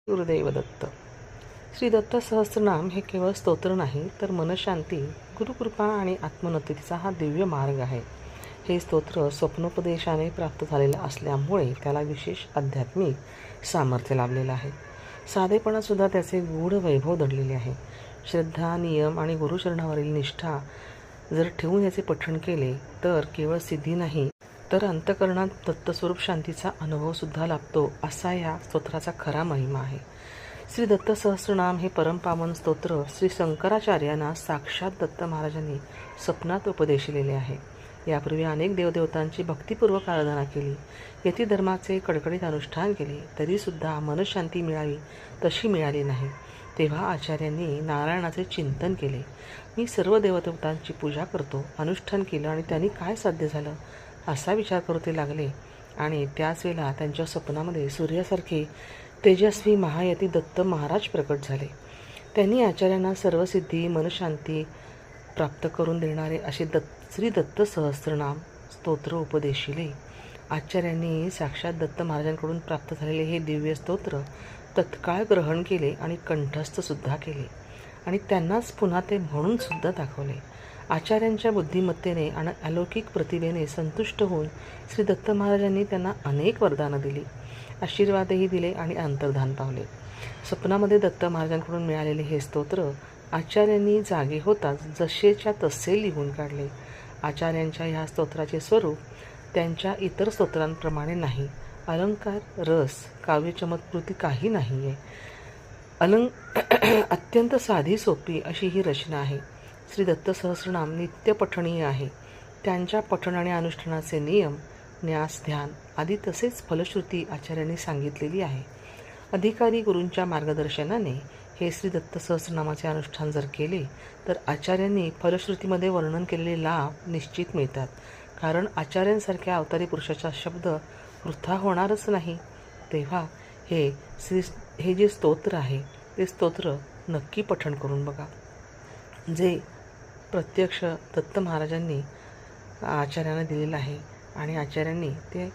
गुरुदेव दत्त. श्री दत्त सहस्त्रनाम हे केवळ स्तोत्र नाही, तर मनशांती, गुरुकृपा आणि आत्मोन्नतीचा हा दिव्य मार्ग आहे. हे स्तोत्र स्वप्नोपदेशाने प्राप्त झालेलं असल्यामुळे त्याला विशेष आध्यात्मिक सामर्थ्य लाभलेलं आहे. साधेपणासुद्धा त्याचे गूढ वैभव दडलेले आहे. श्रद्धा, नियम आणि गुरुचरणावरील निष्ठा जर ठेवून याचे पठण केले तर केवळ सिद्धी नाही, तर अंतःकरणात दत्तस्वरूप शांतीचा अनुभवसुद्धा लाभतो, असा या स्तोत्राचा खरा महिमा आहे. श्री दत्त सहस्त्रनाम हे परमपावन स्तोत्र श्री शंकराचार्यांना साक्षात दत्त महाराजांनी स्वप्नात उपदेशिलेले आहे. यापूर्वी अनेक देवदेवतांची भक्तिपूर्वक आराधना केली, यती धर्माचे कडकडीत अनुष्ठान केले, तरीसुद्धा मनशांती मिळावी तशी मिळाली नाही. तेव्हा आचार्यांनी नारायणाचे चिंतन केले. मी सर्व देवदेवतांची पूजा करतो, अनुष्ठान केलं आणि त्यांनी काय साध्य झालं असा विचार करू ते लागले. आणि त्याच वेळेला त्यांच्या स्वप्नामध्ये सूर्यासारखे तेजस्वी महायती दत्त महाराज प्रकट झाले. त्यांनी आचार्यांना सर्व सिद्धी, मनशांती प्राप्त करून देणारे असे श्री दत्त सहस्त्रनाम स्तोत्र उपदेशिले. आचार्यांनी साक्षात दत्त महाराजांकडून प्राप्त झालेले हे दिव्य स्तोत्र तत्काळ ग्रहण केले आणि कंठस्थसुद्धा केले आणि त्यांनाच पुन्हा ते म्हणून सुद्धा दाखवले. आचार्यांच्या बुद्धिमत्तेने आणि अलौकिक प्रतिभेने संतुष्ट होऊन श्री दत्त महाराजांनी त्यांना अनेक वरदानं दिली, आशीर्वादही दिले आणि अंतर्धान पावले. स्वप्नामध्ये दत्त महाराजांकडून मिळालेले हे स्तोत्र आचार्यांनी जागे होताच जसेच्या तसे लिहून काढले. आचार्यांच्या ह्या स्तोत्राचे स्वरूप त्यांच्या इतर स्तोत्रांप्रमाणे नाही. अलंकार, रस, काव्यचमत्कृती काही नाही आहे. अत्यंत साधी सोपी अशी ही रचना आहे. श्री दत्त सहस्त्रनाम नित्य पठणीय आहे. त्यांच्या पठण आणि अनुष्ठानाचे नियम, न्यास, ध्यान आदी तसेच फलश्रुती आचार्यांनी सांगितलेली आहे. अधिकारी गुरूंच्या मार्गदर्शनाने हे श्री दत्त सहस्त्रनामाचे अनुष्ठान जर केले तर आचार्यांनी फलश्रुतीमध्ये वर्णन केलेले लाभ निश्चित मिळतात. कारण आचार्यांसारख्या अवतारी पुरुषाचा शब्द वृथा होणारच नाही. तेव्हा हे जे स्तोत्र आहे ते स्तोत्र नक्की पठण करून बघा, जे प्रत्यक्ष दत्त महाराजांनी आचार्यांना दिलेलं आहे आणि आचार्यांनी ते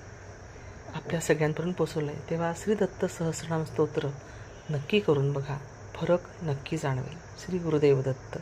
आपल्या सगळ्यांपर्यंत पोचवलं आहे. तेव्हा श्री दत्त सहस्त्रनाम स्तोत्र नक्की करून बघा, फरक नक्की जाणवेल. श्री गुरुदेव दत्त.